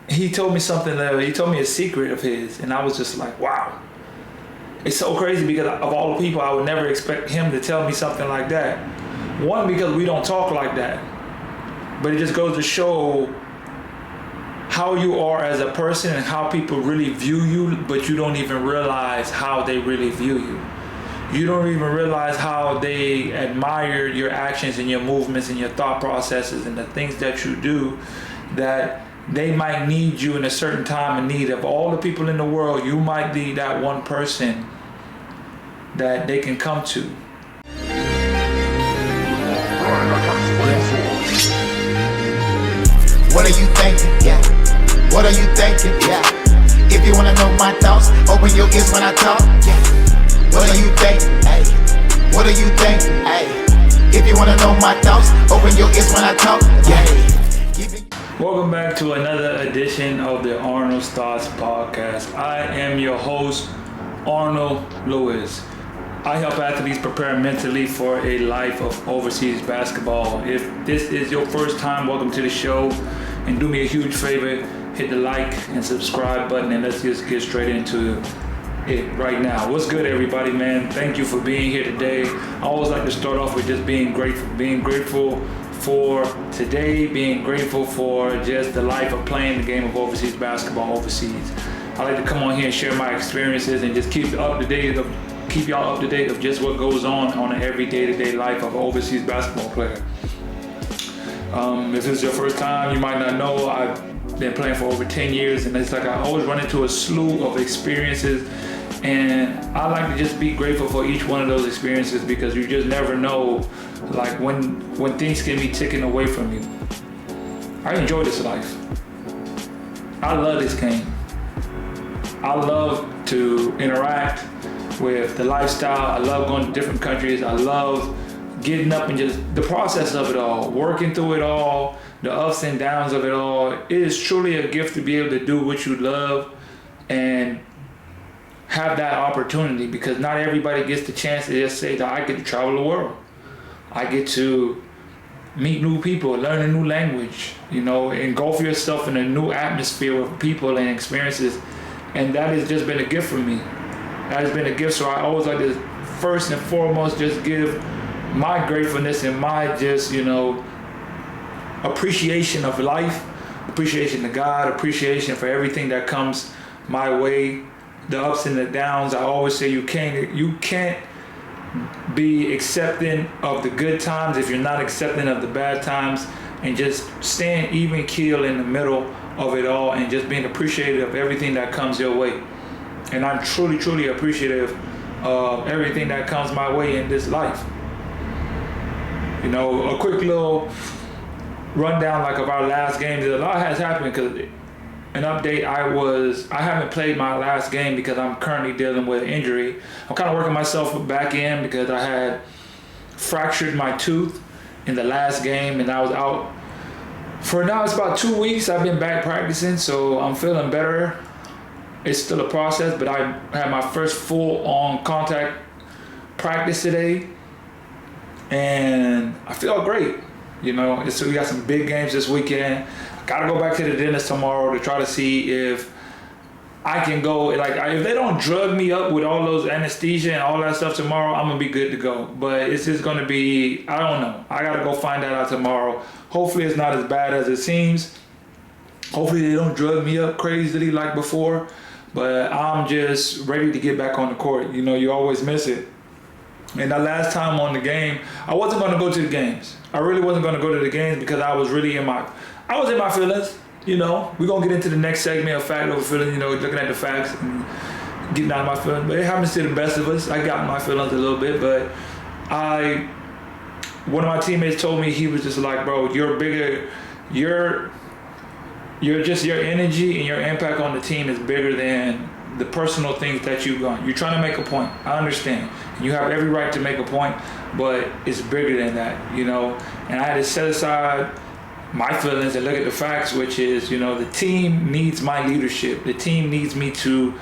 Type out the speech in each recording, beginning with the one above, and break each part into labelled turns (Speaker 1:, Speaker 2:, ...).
Speaker 1: he told me something that he told me a secret of his, and I was just like, wow. It's so crazy because of all the people, I would never expect him to tell me something like that. One, because we don't talk like that, but it just goes to show how you are as a person and how people really view you, but you don't even realize how they really view you. You don't even realize how they admire your actions and your movements and your thought processes and the things that you do, that they might need you in a certain time of need. Of all the people in the world, you might be that one person that they can come to.
Speaker 2: What are you thinking? Yeah. What are you thinking? Yeah. If you wanna know my thoughts, open your ears when I talk. Yeah. What are you thinking? Hey. What are you thinking? Hey. If you wanna know my thoughts, open your ears when I talk. Yeah.
Speaker 1: Welcome back to another edition of the Arnold's Thoughts Podcast. I am your host, Arnold Lewis. I help athletes prepare mentally for a life of overseas basketball. If this is your first time, welcome to the show. And do me a huge favor, hit the like and subscribe button, and let's just get straight into it right now. What's good, everybody, man? Thank you for being here today. I always like to start off with just being grateful for today, being grateful for just the life of playing the game of overseas basketball overseas. I like to come on here and share my experiences and just keep y'all up to date of just what goes on an every day-to-day life of an overseas basketball player. If this is your first time, you might not know I've been playing for over 10 years, and it's like I always run into a slew of experiences, and I like to just be grateful for each one of those experiences, because you just never know, like when things can be taken away from you. I enjoy this life. I love this game. I love to interact with the lifestyle. I love going to different countries. I love getting up and just the process of it all, working through it all, the ups and downs of it all. It is truly a gift to be able to do what you love and have that opportunity, because not everybody gets the chance to just say that I get to travel the world. I get to meet new people, learn a new language, engulf yourself in a new atmosphere of people and experiences. And that has just been a gift for me. That has been a gift. So I always like to first and foremost just give my gratefulness and my just, appreciation of life, appreciation to God, appreciation for everything that comes my way, the ups and the downs. I always say you can't be accepting of the good times if you're not accepting of the bad times, and just staying even keel in the middle of it all and just being appreciative of everything that comes your way. And I'm truly, truly appreciative of everything that comes my way in this life. A quick little rundown of our last games. A lot has happened, because an update, I haven't played my last game because I'm currently dealing with an injury. I'm kind of working myself back in because I had fractured my tooth in the last game, and I was out for now. It's about 2 weeks. I've been back practicing, so I'm feeling better. It's still a process, but I had my first full-on contact practice today, and I feel great. We got some big games this weekend. I gotta go back to the dentist tomorrow to try to see if I can go. If they don't drug me up with all those anesthesia and all that stuff tomorrow, I'm gonna be good to go. But it's just gonna be, I don't know. I gotta go find that out tomorrow. Hopefully it's not as bad as it seems. Hopefully they don't drug me up crazily like before. But I'm just ready to get back on the court. You always miss it. And the last time on the game, I wasn't going to go to the games. I really wasn't going to go to the games because I was really in my feelings. We're going to get into the next segment of fact over feelings, looking at the facts and getting out of my feelings. But it happens to the best of us. I got in my feelings a little bit, but one of my teammates told me, he was just like, bro, you're bigger, your energy and your impact on the team is bigger than the personal things that you've done. You're trying to make a point. I understand. You have every right to make a point, but it's bigger than that, And I had to set aside my feelings and look at the facts, which is, the team needs my leadership. The team needs me to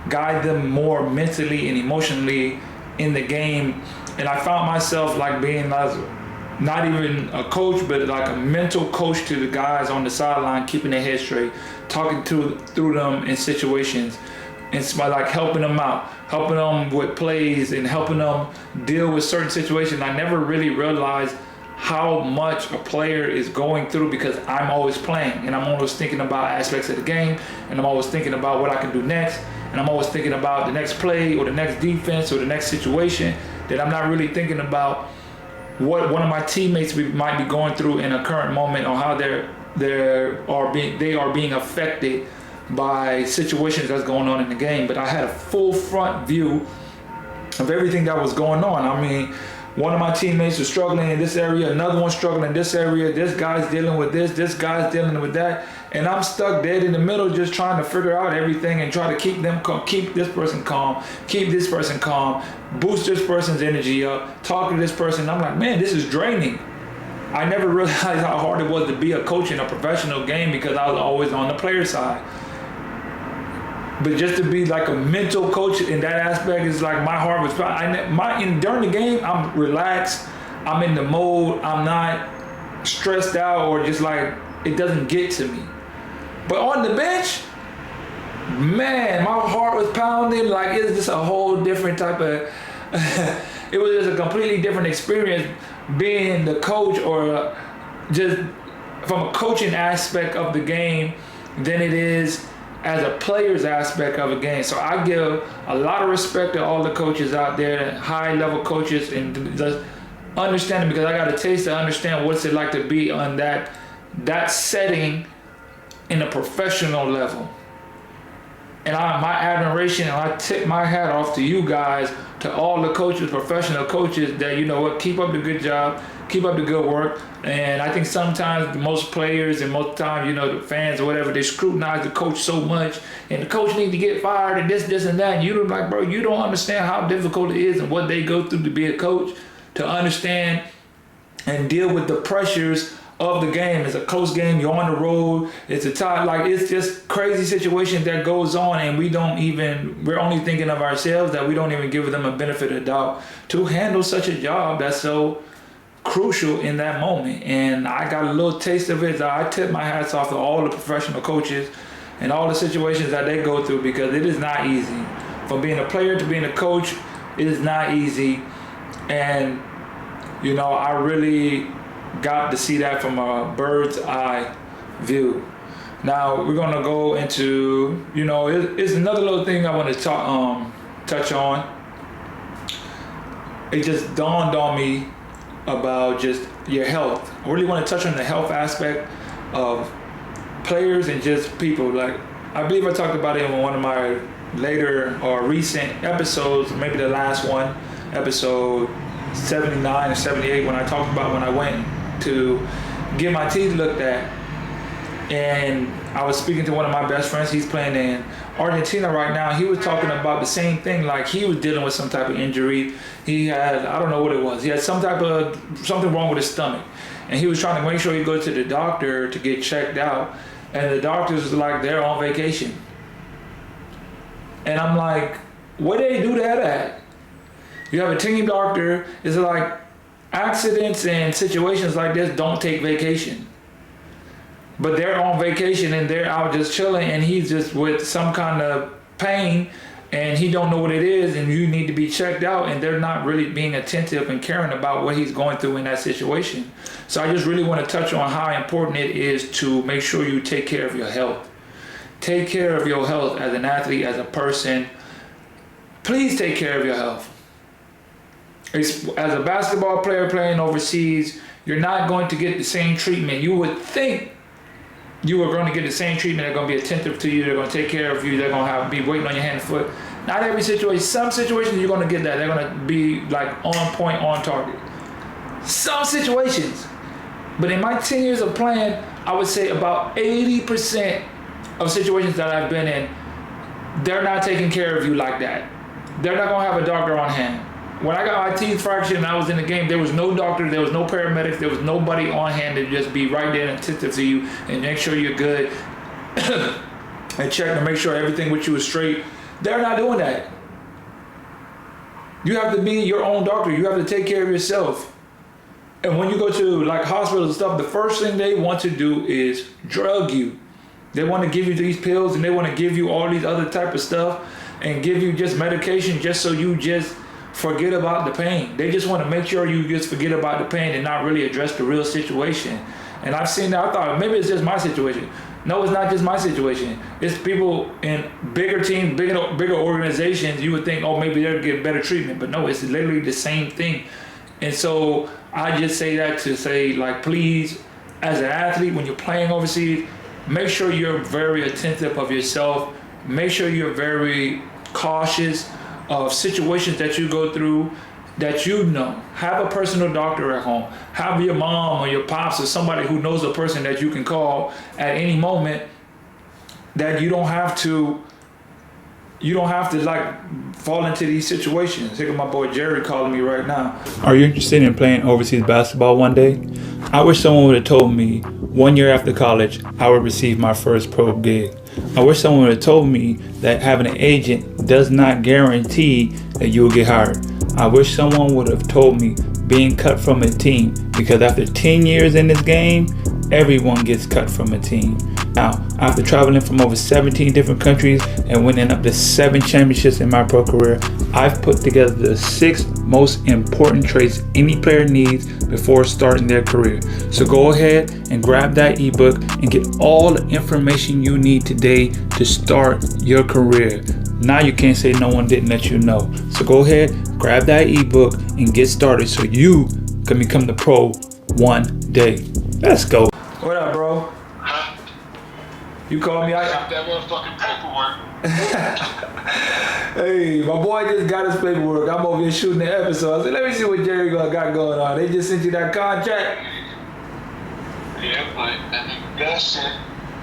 Speaker 1: guide them more mentally and emotionally in the game. And I found myself being not even a coach, but like a mental coach to the guys on the sideline, keeping their head straight, talking through them in situations, and it's like helping them out, helping them with plays and helping them deal with certain situations. I never really realized how much a player is going through because I'm always playing and I'm always thinking about aspects of the game and I'm always thinking about what I can do next and I'm always thinking about the next play or the next defense or the next situation, that I'm not really thinking about what one of my teammates might be going through in a current moment or how they are being affected by situations that's going on in the game. But I had a full front view of everything that was going on. I mean, one of my teammates was struggling in this area, another one struggling in this area, this guy's dealing with this guy's dealing with that, and I'm stuck dead in the middle just trying to figure out everything and try to keep them calm, keep this person calm, keep this person calm, boost this person's energy up, talk to this person. I'm like, man, this is draining. I never realized how hard it was to be a coach in a professional game because I was always on the player side. But just to be like a mental coach in that aspect is like my heart was. During the game, I'm relaxed. I'm in the mode. I'm not stressed out or just like it doesn't get to me. But on the bench, man, my heart was pounding. Like it's just a whole different type of. It was just a completely different experience being the coach or just from a coaching aspect of the game than it is as a player's aspect of a game. So I give a lot of respect to all the coaches out there, high level coaches, and just understanding because I got a taste to understand what's it like to be on that setting in a professional level. And my admiration, and I tip my hat off to you guys, to all the coaches, professional coaches, that you know what, keep up the good job, keep up the good work. And I think sometimes most players and most times, you know, the fans or whatever, they scrutinize the coach so much and the coach needs to get fired and this and that. And you're like, bro, you don't understand how difficult it is and what they go through to be a coach, to understand and deal with the pressures of the game. It's a close game, you're on the road, it's a tie, like it's just crazy situation that goes on and we're only thinking of ourselves, that we don't even give them a benefit of the doubt to handle such a job that's so crucial in that moment. And I got a little taste of it. I tip my hats off to all the professional coaches and all the situations that they go through because it is not easy. From being a player to being a coach, it is not easy. And you know, I really got to see that from a bird's eye view. Now we're gonna go into, you know, it's another little thing I want to touch on. It just dawned on me about just your health. I really want to touch on the health aspect of players and just people. Like I believe I talked about it in one of my later or recent episodes, maybe the last one, episode 79 or 78, when I talked about when I went to get my teeth looked at, and I was speaking to one of my best friends. He's playing in Argentina right now. He was talking about the same thing, like he was dealing with some type of injury. He had, I don't know what it was, he had something wrong with his stomach, and he was trying to make sure he go to the doctor to get checked out, and the doctors was like, they're on vacation. And I'm like, where do they do that at? You have a team doctor. It's like accidents and situations like this don't take vacation. But they're on vacation and they're out just chilling, and he's just with some kind of pain and he don't know what it is, and you need to be checked out, and they're not really being attentive and caring about what he's going through in that situation. So I just really want to touch on how important it is to make sure you take care of your health. Take care of your health as an athlete, as a person. Please take care of your health. As a basketball player playing overseas, you're not going to get the same treatment. You would think you are going to get the same treatment. They're going to be attentive to you. They're going to take care of you. They're going to be waiting on your hand and foot. Not every situation. Some situations you're going to get that. They're going to be like on point, on target. Some situations. But in my 10 years of playing, I would say about 80% of situations that I've been in, they're not taking care of you like that. They're not going to have a doctor on hand. When I got my teeth fractured and I was in the game, there was no doctor, there was no paramedics, there was nobody on hand to just be right there and attentive to you and make sure you're good and check to make sure everything with you is straight. They're not doing that. You have to be your own doctor. You have to take care of yourself. And when you go to like hospitals and stuff, the first thing they want to do is drug you. They want to give you these pills and they want to give you all these other type of stuff and give you just medication just so you just forget about the pain. They just want to make sure you just forget about the pain and not really address the real situation. And I've seen that. I thought maybe it's just my situation. No, it's not just my situation. It's people in bigger teams, bigger organizations. You would think, oh, maybe they'll get better treatment. But no, it's literally the same thing. And so I just say that to say, like, please, as an athlete, when you're playing overseas, make sure you're very attentive of yourself. Make sure you're very cautious of situations that you go through that you know. Have a personal doctor at home. Have your mom or your pops or somebody who knows a person that you can call at any moment, that you don't have to like fall into these situations. Look at my boy Jerry calling me right now. Are you interested in playing overseas basketball one day? I wish someone would have told me 1 year after college I would receive my first pro gig. I wish someone would have told me that having an agent does not guarantee that you will get hired. I wish someone would have told me being cut from a team, because after 10 years in this game, everyone gets cut from a team. Now, after traveling from over 17 different countries and winning up to 7 championships in my pro career, I've put together the 6 most important traits any player needs before starting their career. So go ahead and grab that ebook and get all the information you need today to start your career. Now you can't say no one didn't let you know. So go ahead, grab that ebook and get started so you can become the pro one day. Let's go. What up, bro?
Speaker 3: Huh?
Speaker 1: You called me.
Speaker 3: I got that motherfucking paperwork.
Speaker 1: Hey, my boy just got his paperwork. I'm over here shooting the episode. I said, let me see what Jerry got going on. They just sent you that contract.
Speaker 3: Yeah, but that's it.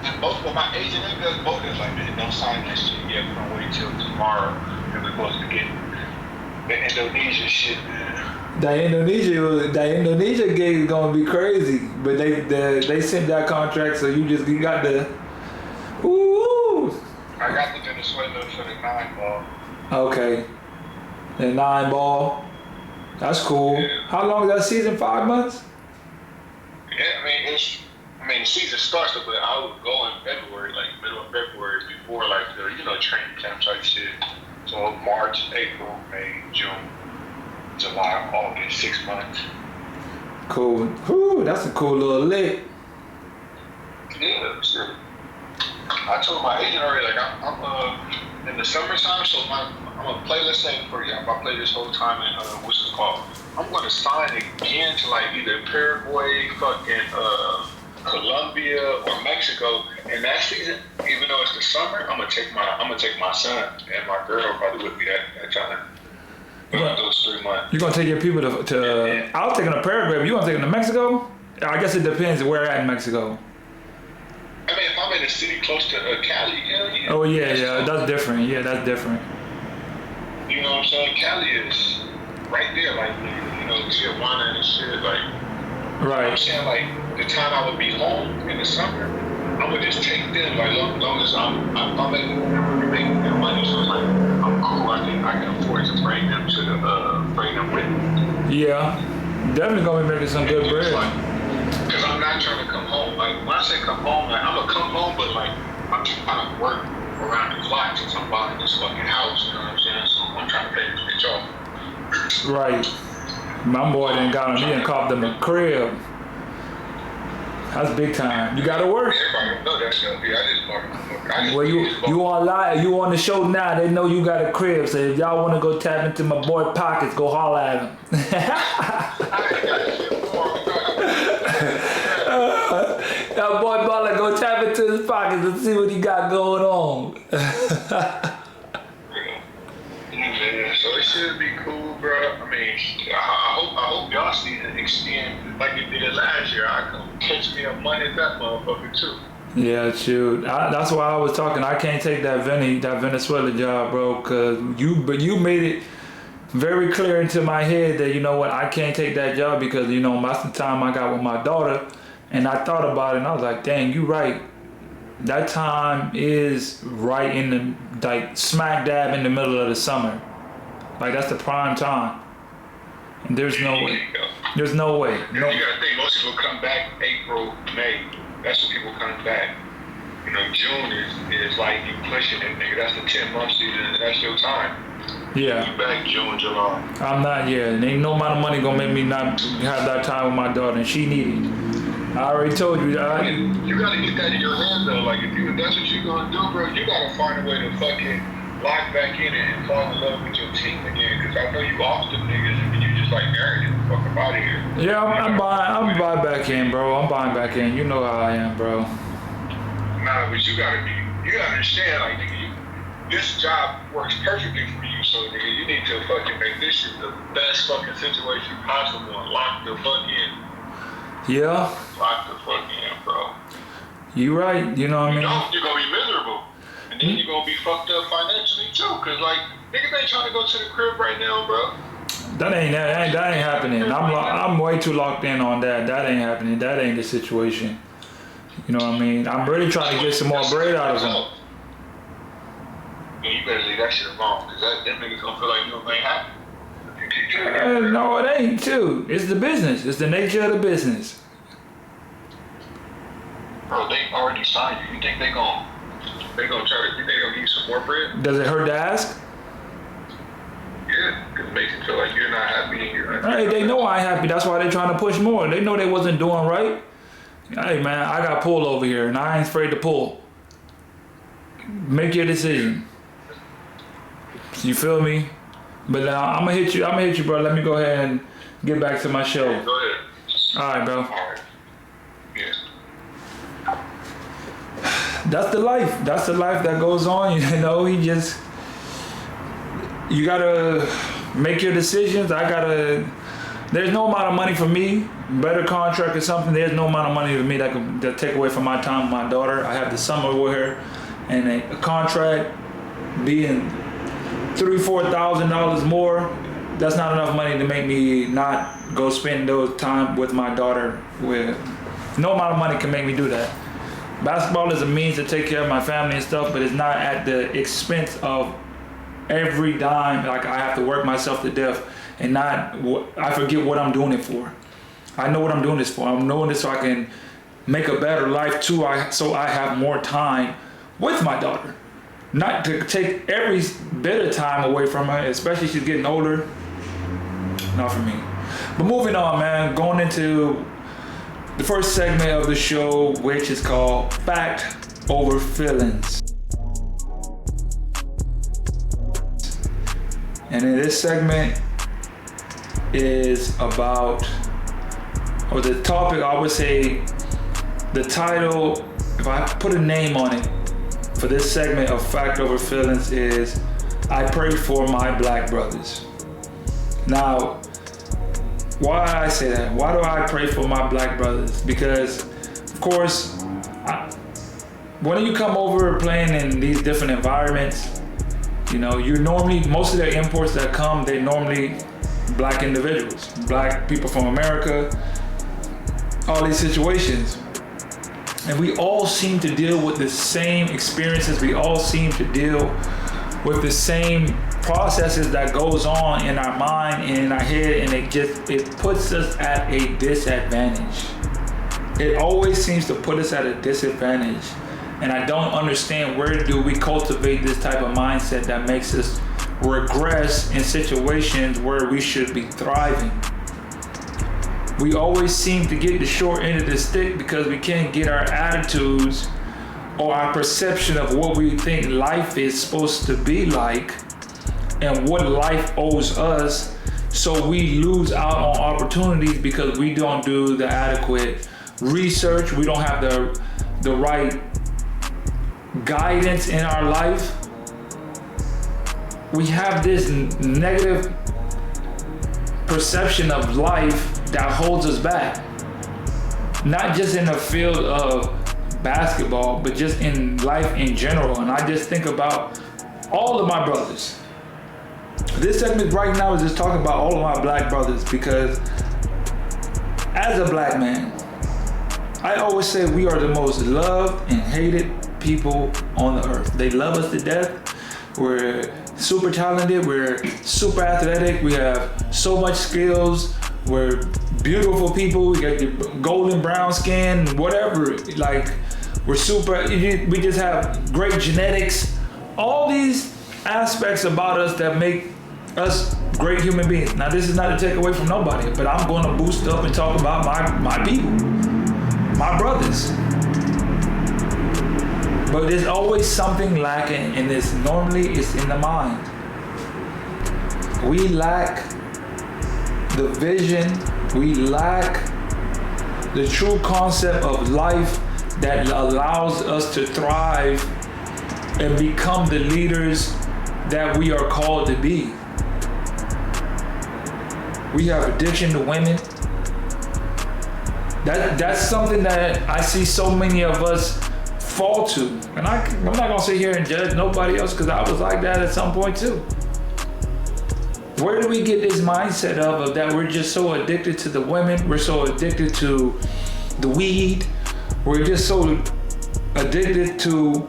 Speaker 3: And both of my agent and us both is like, man, don't sign that shit yet. We're gonna wait till tomorrow, and we're supposed to get the Indonesia shit, man.
Speaker 1: That Indonesia gig is gonna be crazy, but they sent that contract, so you got the. Ooh.
Speaker 3: I got the Venezuela for the 9-ball.
Speaker 1: Okay, the 9-ball. That's cool.
Speaker 3: Yeah.
Speaker 1: How long is that season? 5 months?
Speaker 3: Yeah, the season starts, but I would go in February, like middle of February, before like the training camp type shit. So March, April, May, June, July, August, 6 months.
Speaker 1: Cool. Whew, that's a cool little lick.
Speaker 3: Yeah, sure. I told my agent already, like I'm in the summertime, so I'm gonna play. Let's say for example, I play this whole time in what's it called? I'm gonna sign again to like either Paraguay, fucking Colombia or Mexico. And that season, even though it's the summer, I'm gonna take my son and my girl probably with me that time. Those 3 months.
Speaker 1: You gonna take your people to
Speaker 3: Yeah.
Speaker 1: I'll take them to Paraguay, but you gonna take them to Mexico? I guess it depends where at in Mexico.
Speaker 3: I mean, if I'm in a city close to Cali, hell yeah.
Speaker 1: Oh yeah, that's different. Yeah, that's different.
Speaker 3: You know what I'm saying? Cali is right there, like Tijuana and shit, like.
Speaker 1: Right.
Speaker 3: I'm saying, like, the time I would be home in the summer, I would just take them, like, long as I'm making their money, so it's like, I'm cool, I can afford to bring them with me.
Speaker 1: Yeah, definitely gonna be making some good bread.
Speaker 3: Because I'm not trying to come home, like, when I say come home, like, I'm gonna come home, but, like, I'm trying to work around the clock since I'm buying this fucking house, you know what I'm saying? So I'm trying to pay this bitch off.
Speaker 1: Right. My boy done got on me and copped them a crib. That's big time. You gotta work.
Speaker 3: Everybody know that stuff. Yeah, I just work.
Speaker 1: Well, you on live, you on the show now. They know you got a crib. So if y'all want to go tap into my boy pockets, go holler at him. That boy Baller go tap into his pockets and see what he got going on.
Speaker 3: Yeah, so it should be cool, bro. I mean, I hope y'all see it extend like it did last year. I come catch me up money at that motherfucker too.
Speaker 1: Yeah, shoot. That's why I was talking. I can't take that Venezuela job, bro, because you made it very clear into my head that, you know what, I can't take that job because, most of the time I got with my daughter, and I thought about it and I was like, dang, you right. That time is right in the, like, smack dab in the middle of the summer. Like, that's the prime time. And there's no way. There's no way. No.
Speaker 3: You gotta think, most people come back April, May. That's when people come back. You know, June is like you pushing it, nigga. That's the 10-month season. That's your time.
Speaker 1: Yeah.
Speaker 3: You back June, July.
Speaker 1: I'm not yet. Ain't no amount of money gonna make me not have that time with my daughter, and she need it. I already told you.
Speaker 3: You gotta get that in your head though. Like if that's what you gonna do, bro, you gotta find a way to fucking lock back in and fall in love with your team again. Cause I know you off them niggas and you just like married it. Fuck up out of here.
Speaker 1: Yeah, I'm buying back in, bro. I'm buying back in. You know how I am, bro.
Speaker 3: Nah, but you gotta understand, like nigga, this job works perfectly for you. So nigga, you need to fucking make this shit the best fucking situation possible and lock the fuck in.
Speaker 1: Yeah.
Speaker 3: Lock the fuck in, bro.
Speaker 1: You right. You know what I mean?
Speaker 3: You're gonna be miserable. And then you're gonna be fucked up financially too. Cause like, niggas ain't trying to go to the crib right now, bro.
Speaker 1: That ain't happening. I'm way too locked in on that. That ain't happening. That ain't the situation. You know what I mean? I'm really trying to get some more bread out of them.
Speaker 3: Yeah, you better leave that shit alone. Cause them niggas gonna feel like you ain't happy.
Speaker 1: No, it ain't too. It's the business. It's the nature of the business.
Speaker 3: Bro, they already signed you. You think they gonna try to? You think they gonna give you some more bread?
Speaker 1: Does it hurt to ask?
Speaker 3: Yeah, because it makes you feel like you're not happy and you're not.
Speaker 1: Hey, they know I ain't happy. That's why they trying to push more. They know they wasn't doing right. Hey man, I got pulled over here, and I ain't afraid to pull. Make your decision. You feel me? But I'm gonna hit you, bro. Let me go ahead and get back to my show.
Speaker 3: Go ahead.
Speaker 1: All right, bro.
Speaker 3: All right. Yeah.
Speaker 1: That's the life. That's the life that goes on. You know, you gotta make your decisions. There's no amount of money for me, better contract or something. There's no amount of money for me that take away from my time with my daughter. I have the summer with her, and a contract being $3,000-$4,000 more, that's not enough money to make me not go spend those time with my daughter. No amount of money can make me do that. Basketball is a means to take care of my family and stuff, but it's not at the expense of every dime. Like I have to work myself to death, and I forget what I'm doing it for. I know what I'm doing this for. I'm doing this so I can make a better life too. So I have more time with my daughter. Not to take every bit of time away from her, especially she's getting older. Not for me. But moving on, man. Going into the first segment of the show, which is called Fact Over Feelings. And in this segment is about, or the topic, I would say, the title, if I put a name on it, for this segment of Fact Over Feelings is I Pray for My Black Brothers. Now, why I say that? Why do I pray for my black brothers? Because, of course, when you come over playing in these different environments, you know, most of the imports that come, they're normally black individuals, black people from America, all these situations. And we all seem to deal with the same experiences. We all seem to deal with the same processes that goes on in our mind and in our head, and it puts us at a disadvantage. It always seems to put us at a disadvantage. And I don't understand, where do we cultivate this type of mindset that makes us regress in situations where we should be thriving? We always seem to get the short end of the stick because we can't get our attitudes or our perception of what we think life is supposed to be like and what life owes us. So we lose out on opportunities because we don't do the adequate research. We don't have the right guidance in our life. We have this negative perception of life that holds us back. Not just in the field of basketball, but just in life in general. And I just think about all of my brothers. This segment right now is just talking about all of my black brothers, because as a black man, I always say we are the most loved and hated people on the earth. They love us to death. We're super talented, we're super athletic, we have so much skills, we're beautiful people. We got the golden brown skin, whatever. Like, we're super, we just have great genetics. All these aspects about us that make us great human beings. Now, this is not to take away from nobody, but I'm going to boost up and talk about my people, my brothers. But there's always something lacking, and normally it's in the mind. We lack the vision, we lack the true concept of life that allows us to thrive and become the leaders that we are called to be. We have addiction to women. That's something that I see so many of us fall to. And I'm not gonna sit here and judge nobody else, because I was like that at some point too. Where do we get this mindset of that we're just so addicted to the women, we're so addicted to the weed, we're just so addicted to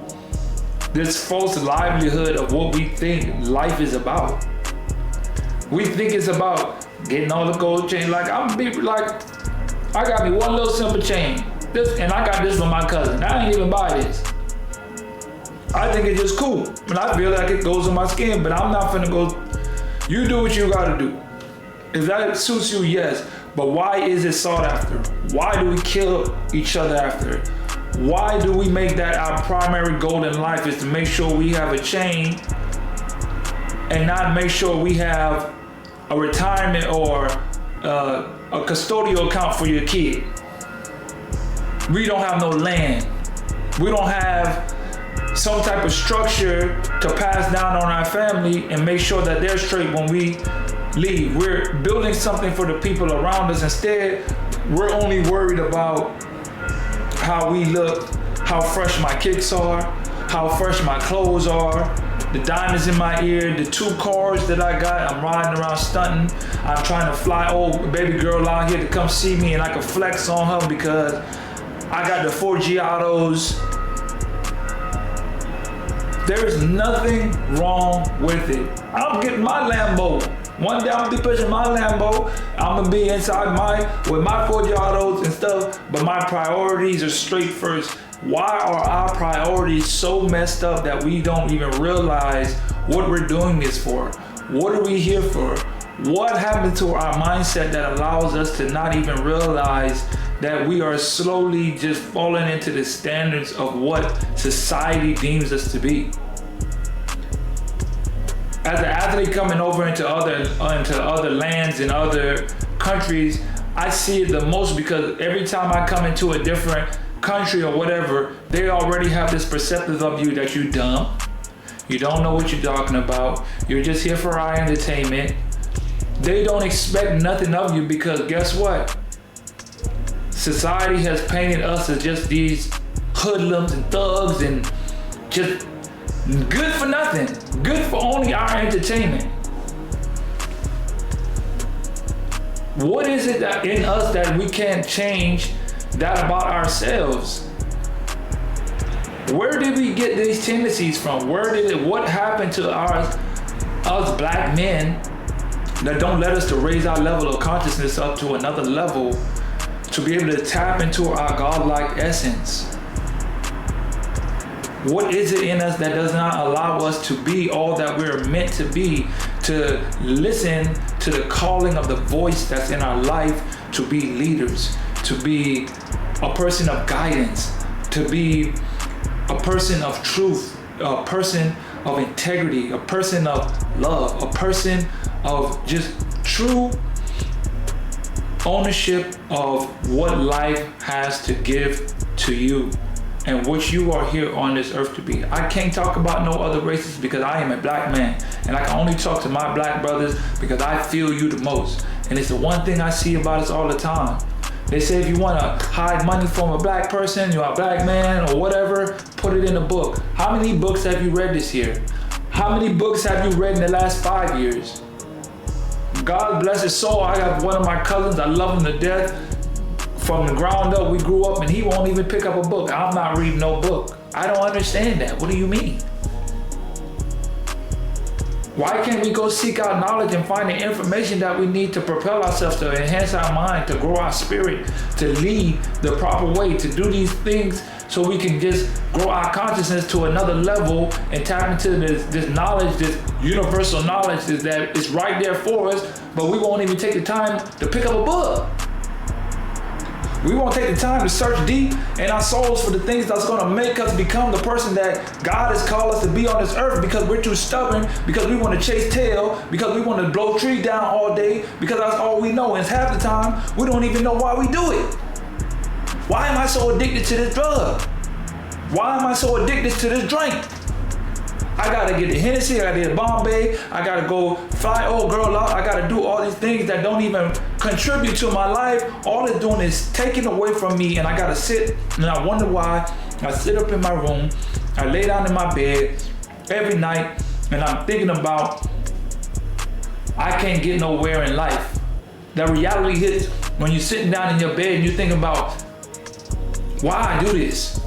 Speaker 1: this false livelihood of what we think life is about. We think it's about getting all the gold chain. Like, I got me one little simple chain. And I got this from my cousin. I ain't even buy this. I think it's just cool. And I feel like it goes in my skin, but I'm not finna go. You do what you gotta do. If that suits you, yes. But why is it sought after? Why do we kill each other after it? Why do we make that our primary goal in life, is to make sure we have a chain and not make sure we have a retirement or a custodial account for your kid? We don't have no land. We don't have some type of structure to pass down on our family and make sure that they're straight when we leave. We're building something for the people around us. Instead, we're only worried about how we look, how fresh my kicks are, how fresh my clothes are, the diamonds in my ear, the 2 cars that I got. I'm riding around stunting. I'm trying to fly old baby girl out here to come see me, and I can flex on her because I got the 4 Giottos. There's nothing wrong with it. I'm getting my Lambo. One day I'm gonna be pushing my Lambo. I'm gonna be inside with my 4 Giottos and stuff, but my priorities are straight first. Why are our priorities so messed up that we don't even realize what we're doing this for? What are we here for? What happened to our mindset that allows us to not even realize that we are slowly just falling into the standards of what society deems us to be? As an athlete coming over into other lands and other countries, I see it the most, because every time I come into a different country or whatever, they already have this perceptive of you that you dumb, you don't know what you're talking about, you're just here for our entertainment. They don't expect nothing of you, because guess what? Society has painted us as just these hoodlums and thugs and just good for nothing, good for only our entertainment. What is it that in us that we can't change that about ourselves? Where did we get these tendencies from? What happened to us black men that don't let us to raise our level of consciousness up to another level, to be able to tap into our godlike essence? What is it in us that does not allow us to be all that we're meant to be, to listen to the calling of the voice that's in our life, to be leaders, to be a person of guidance, to be a person of truth, a person of integrity, a person of love, a person of just true ownership of what life has to give to you and what you are here on this earth to be. I can't talk about no other races because I am a black man, and I can only talk to my black brothers because I feel you the most. And it's the one thing I see about us all the time. They say if you want to hide money from a black person, you're a black man or whatever, put it in a book. How many books have you read this year? How many books have you read in the last 5 years? God bless his soul. I have one of my cousins, I love him to death. From the ground up, we grew up and he won't even pick up a book. I'm not reading no book. I don't understand that. What do you mean? Why can't we go seek out knowledge and find the information that we need to propel ourselves, to enhance our mind, to grow our spirit, to lead the proper way, to do these things so we can just grow our consciousness to another level and tap into this knowledge, this universal knowledge that is right there for us, but we won't even take the time to pick up a book. We won't take the time to search deep in our souls for the things that's going to make us become the person that God has called us to be on this earth, because we're too stubborn, because we want to chase tail, because we want to blow trees down all day, because that's all we know. And half the time, we don't even know why we do it. Why am I so addicted to this drug? Why am I so addicted to this drink? I gotta get the Hennessy, I gotta get the Bombay, I gotta go fly old girl out, I gotta do all these things that don't even contribute to my life. All it's doing is taking away from me, and I gotta sit and I wonder why. I sit up in my room, I lay down in my bed every night, and I'm thinking about I can't get nowhere in life. That reality hits when you're sitting down in your bed and you think about why I do this.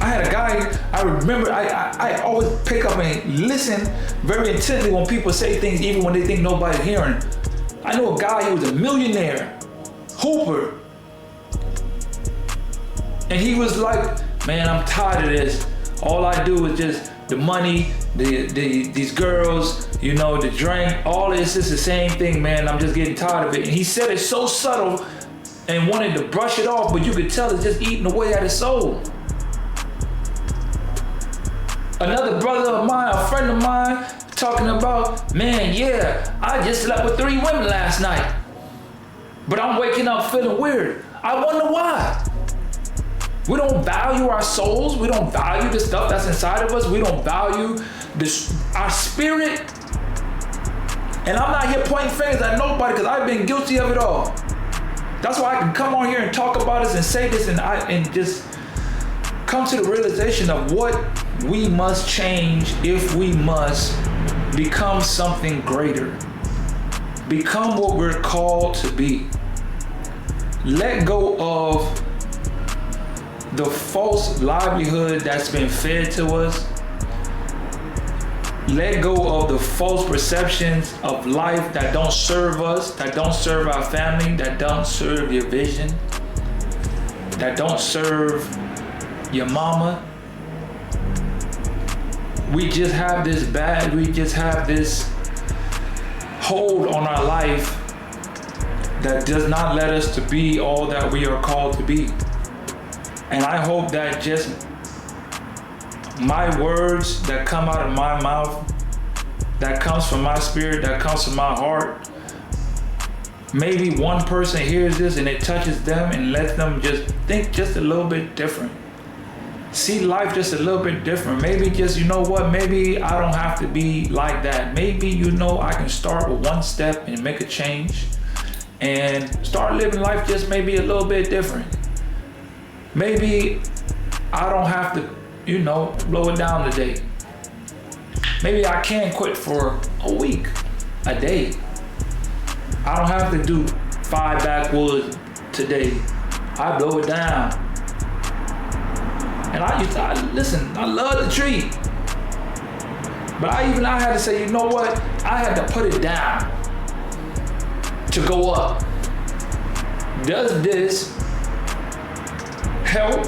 Speaker 1: I had a guy, I remember, I always pick up and listen very intently when people say things, even when they think nobody's hearing. I know a guy, he was a millionaire, hooper. And he was like, man, I'm tired of this. All I do is just the money, these girls, you know, the drink, all this is the same thing, man. I'm just getting tired of it. And he said it so subtle and wanted to brush it off, but you could tell it's just eating away at his soul. Another brother of mine, a friend of mine, talking about, man, yeah, I just slept with 3 women last night, but I'm waking up feeling weird. I wonder why. We don't value our souls. We don't value the stuff that's inside of us. We don't value our spirit. And I'm not here pointing fingers at nobody, because I've been guilty of it all. That's why I can come on here and talk about this and say this and just come to the realization of what we must change if we must become something greater. Become what we're called to be. Let go of the false livelihood that's been fed to us. Let go of the false perceptions of life that don't serve us, that don't serve our family, that don't serve your vision, that don't serve your mama. We just have this hold on our life that does not let us to be all that we are called to be. And I hope that just my words that come out of my mouth, that comes from my spirit, that comes from my heart, maybe one person hears this and it touches them and lets them just think just a little bit different. See life just a little bit different. Maybe just, you know what, maybe I don't have to be like that. Maybe, you know, I can start with one step and make a change and start living life just maybe a little bit different. Maybe I don't have to, you know, blow it down today. Maybe I can quit for a week, a day. I don't have to do 5 backwoods today. I blow it down. And I love the tree. But I had to say, you know what? I had to put it down to go up. Does this help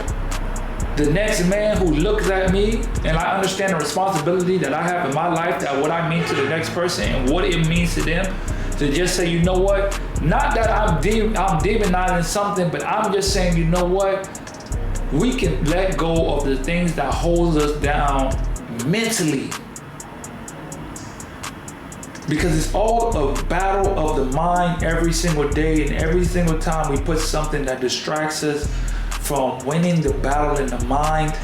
Speaker 1: the next man who looks at me, and I understand the responsibility that I have in my life, that what I mean to the next person and what it means to them, to just say, you know what? Not that I'm demonizing something, but I'm just saying, you know what? We can let go of the things that hold us down mentally. Because it's all a battle of the mind every single day, and every single time we put something that distracts us from winning the battle in the mind,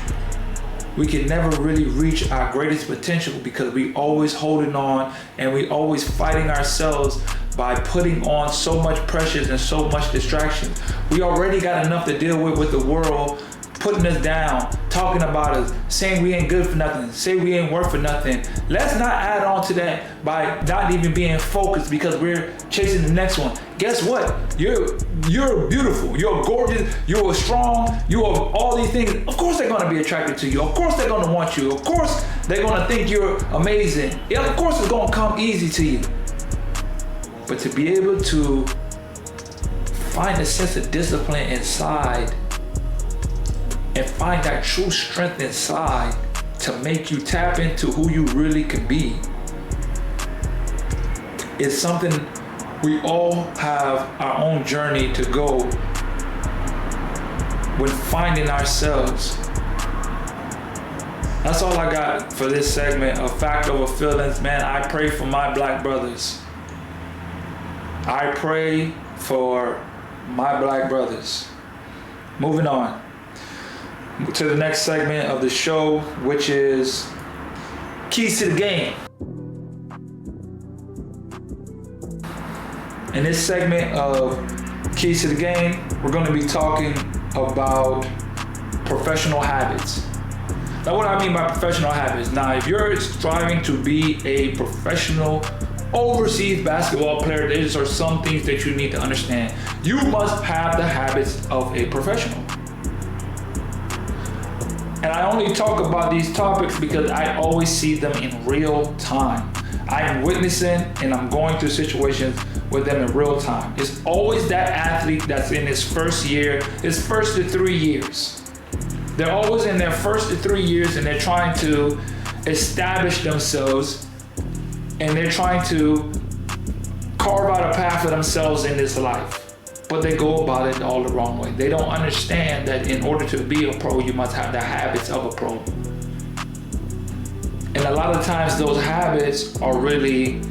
Speaker 1: we can never really reach our greatest potential, because we always holding on and we always fighting ourselves by putting on so much pressures and so much distractions. We already got enough to deal with the world putting us down, talking about us, saying we ain't good for nothing, say we ain't worth for nothing. Let's not add on to that by not even being focused because we're chasing the next one. Guess what? You're beautiful, you're gorgeous, you're strong, you are all these things. Of course they're gonna be attracted to you. Of course they're gonna want you. Of course they're gonna think you're amazing. Yeah, of course it's gonna come easy to you. But to be able to find a sense of discipline inside and find that true strength inside to make you tap into who you really can be is something we all have our own journey to go when finding ourselves. That's all I got for this segment of Fact Over Feelings. Man, I pray for my black brothers. I pray for my black brothers. Moving on to the next segment of the show, which is Keys to the Game. In this segment of Keys to the Game, we're going to be talking about professional habits. Now, what I mean by professional habits, now if you're striving to be a professional overseas basketball player, these are some things that you need to understand. You must have the habits of a professional. And I only talk about these topics because I always see them in real time. I'm witnessing and I'm going through situations with them in real time. It's always that athlete that's in his first year, his first to 3 years. They're always in their first to 3 years and they're trying to establish themselves and they're trying to carve out a path for themselves in this life. But they go about it all the wrong way. They don't understand that in order to be a pro, you must have the habits of a pro. And a lot of times those habits are really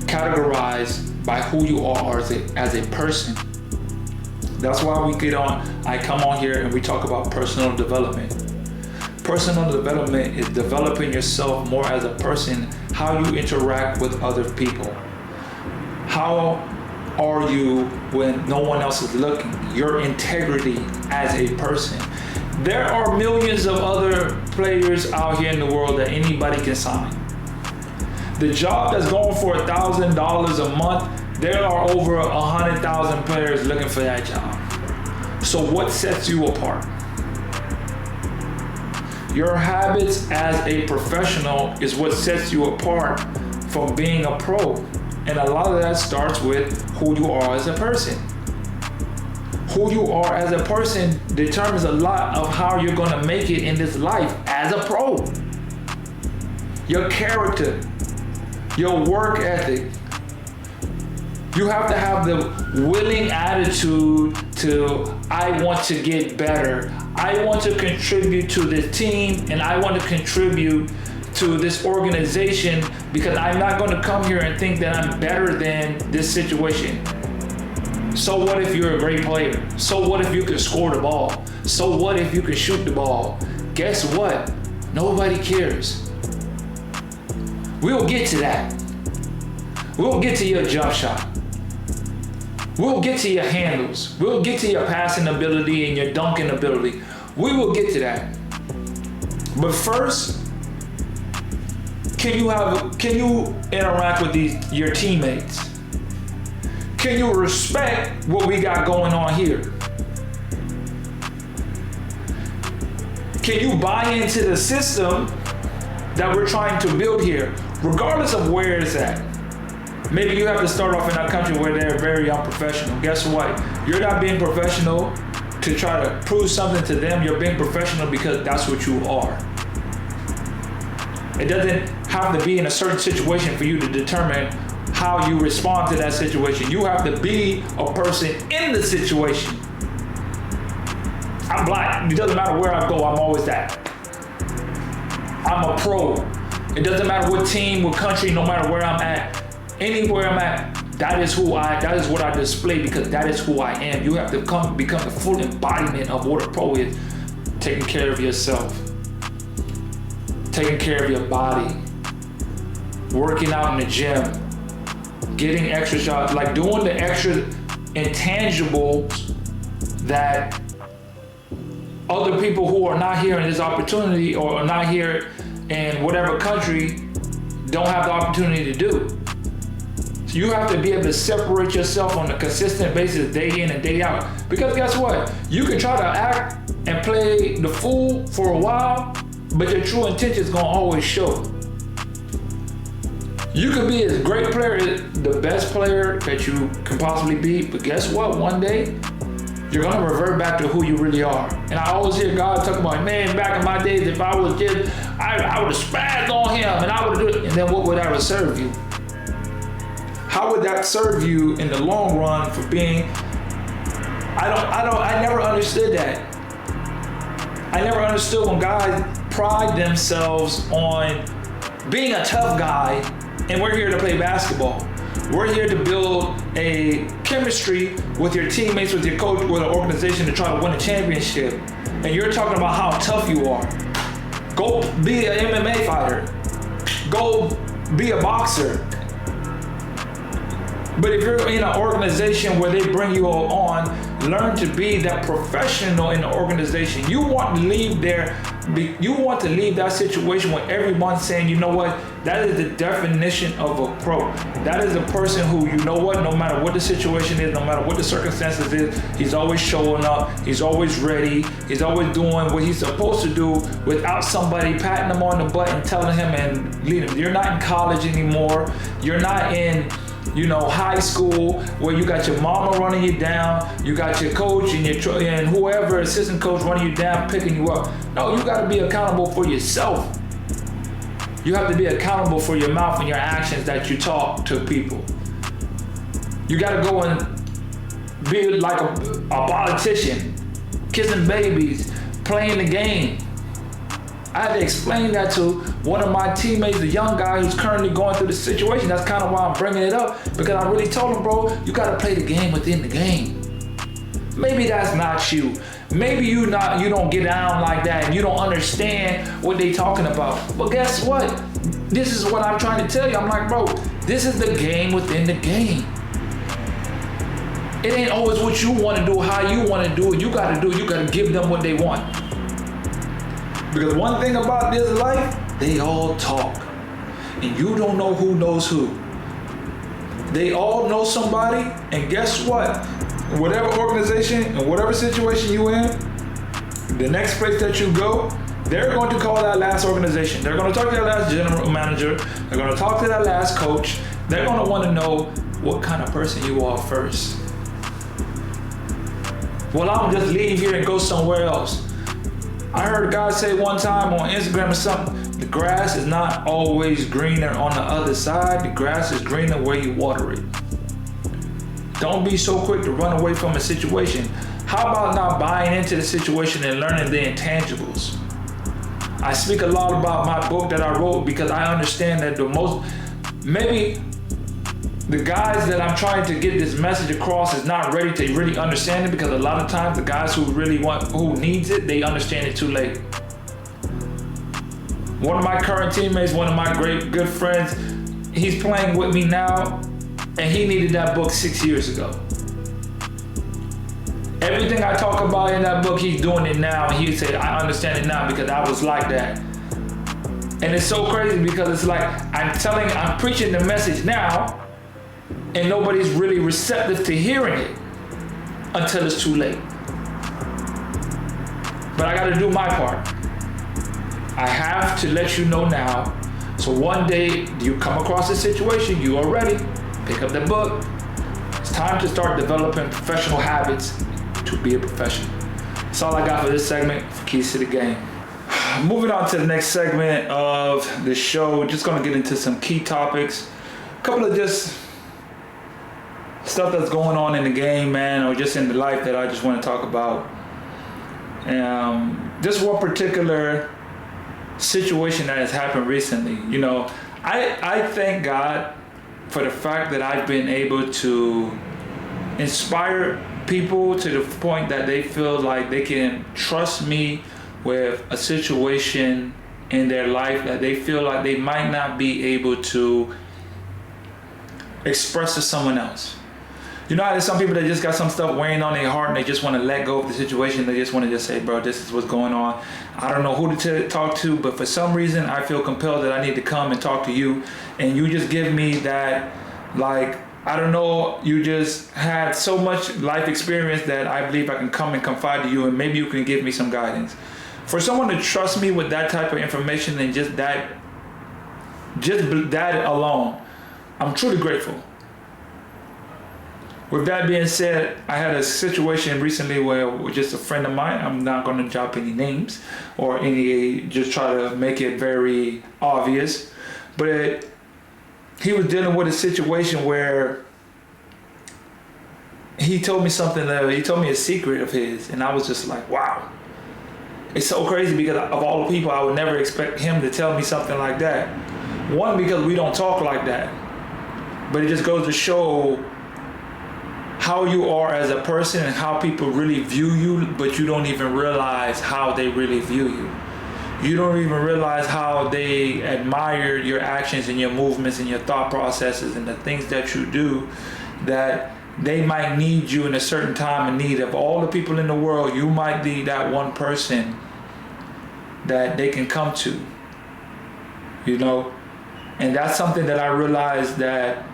Speaker 1: categorized by who you are as a person. That's why I come on here and we talk about personal development. Personal development is developing yourself more as a person, how you interact with other people. How are you when no one else is looking? Your integrity as a person. There are millions of other players out here in the world that anybody can sign. The job that's going for $1,000 a month, there are over 100,000 players looking for that job. So what sets you apart? Your habits as a professional is what sets you apart from being a pro. And a lot of that starts with who you are as a person. Who you are as a person determines a lot of how you're going to make it in this life as a pro. Your character, your work ethic. You have to have the willing attitude to, I want to get better. I want to contribute to the team and I want to contribute to this organization because I'm not going to come here and think that I'm better than this situation. So what if you're a great player? So what if you can score the ball? So what if you can shoot the ball? Guess what? Nobody cares. We'll get to that. We'll get to your jump shot. We'll get to your handles. We'll get to your passing ability and your dunking ability. We will get to that. But first, can you interact with your teammates? Can you respect what we got going on here? Can you buy into the system that we're trying to build here, regardless of where it's at? Maybe you have to start off in a country where they're very unprofessional. Guess what? You're not being professional to try to prove something to them. You're being professional because that's what you are. It doesn't have to be in a certain situation for you to determine how you respond to that situation. You have to be a person in the situation. I'm black. It doesn't matter where I go, I'm always that. I'm a pro. It doesn't matter what team, what country, no matter where I'm at. Anywhere I'm at, that is what I display because that is who I am. You have to become the full embodiment of what a pro is. Taking care of yourself. Taking care of your body. Working out in the gym. Getting extra shots, like doing the extra intangibles that other people who are not here in this opportunity or are not here in whatever country don't have the opportunity to do. So you have to be able to separate yourself on a consistent basis, day in and day out. Because guess what? You can try to act and play the fool for a while, but your true intention is gonna always show. You could be a great player, the best player that you can possibly be, but guess what? One day, you're gonna revert back to who you really are. And I always hear God talk about, man, back in my days, if I was just, I would have spazzed on him and I would have done it. And then what would that serve you? How would that serve you in the long run for being, I never understood that. I never understood when guys pride themselves on being a tough guy and we're here to play basketball. We're here to build a chemistry with your teammates, with your coach, with an organization to try to win a championship. And you're talking about how tough you are. Go be an MMA fighter. Go be a boxer. But if you're in an organization where they bring you on, learn to be that professional in the organization. You want to leave there, you want to leave that situation with everyone saying, you know what, that is the definition of a pro. That is a person who, you know what, no matter what the situation is, no matter what the circumstances is, he's always showing up, he's always ready, he's always doing what he's supposed to do without somebody patting him on the butt and telling him and leading him. You're not in college anymore. You're not in high school where you got your mama running you down, you got your coach and whoever assistant coach running you down, picking you up. No, you got to be accountable for yourself. You have to be accountable for your mouth and your actions that you talk to people. You got to go and be like a politician, kissing babies, playing the game. I had to explain that to one of my teammates, the young guy who's currently going through the situation. That's kind of why I'm bringing it up, because I really told him, bro, you got to play the game within the game. Maybe that's not you. Maybe you don't get down like that and you don't understand what they talking about. But guess what? This is what I'm trying to tell you. I'm like, bro, this is the game within the game. It ain't always what you want to do, how you want to do it. You got to give them what they want. Because one thing about this life, they all talk. And you don't know who knows who. They all know somebody, and guess what? Whatever organization and whatever situation you in, the next place that you go, they're going to call that last organization. They're going to talk to that last general manager. They're going to talk to that last coach. They're going to want to know what kind of person you are first. Well, I'm just leave here and go somewhere else. I heard a guy say one time on Instagram or something, the grass is not always greener on the other side. The grass is greener where you water it. Don't be so quick to run away from a situation. How about not buying into the situation and learning the intangibles? I speak a lot about my book that I wrote because I understand that maybe the guys that I'm trying to get this message across is not ready to really understand it, because a lot of times the guys who needs it, they understand it too late. One of my current teammates, one of my great good friends, he's playing with me now, and he needed that book 6 years ago. Everything I talk about in that book, he's doing it now, and he said, I understand it now because I was like that. And it's so crazy because it's like, I'm preaching the message now, and nobody's really receptive to hearing it until it's too late. But I gotta do my part. I have to let you know now, so one day you come across a situation, you are ready, pick up the book. It's time to start developing professional habits to be a professional. That's all I got for this segment for Keys to the Game. Moving on to the next segment of the show, just gonna get into some key topics. A couple of just stuff that's going on in the game, man, or just in the life that I just want to talk about. Just one particular situation that has happened recently. I thank God for the fact that I've been able to inspire people to the point that they feel like they can trust me with a situation in their life that they feel like they might not be able to express to someone else. You know how there's some people that just got some stuff weighing on their heart and they just want to let go of the situation. They just want to just say, bro, this is what's going on. I don't know who to talk to, but for some reason I feel compelled that I need to come and talk to you. And you just give me that, like, I don't know, you just had so much life experience that I believe I can come and confide to you, and maybe you can give me some guidance. For someone to trust me with that type of information and just that alone, I'm truly grateful. With that being said, I had a situation recently where just a friend of mine, I'm not going to drop any names or just try to make it very obvious, but he was dealing with a situation where he told me he told me a secret of his, and I was just like, wow. It's so crazy because of all the people, I would never expect him to tell me something like that. One, because we don't talk like that, but it just goes to show how you are as a person and how people really view you, but you don't even realize how they really view you. You don't even realize how they admire your actions and your movements and your thought processes and the things that you do, that they might need you in a certain time of need. Of all the people in the world, you might be that one person that they can come to, you know? And that's something that I realized, that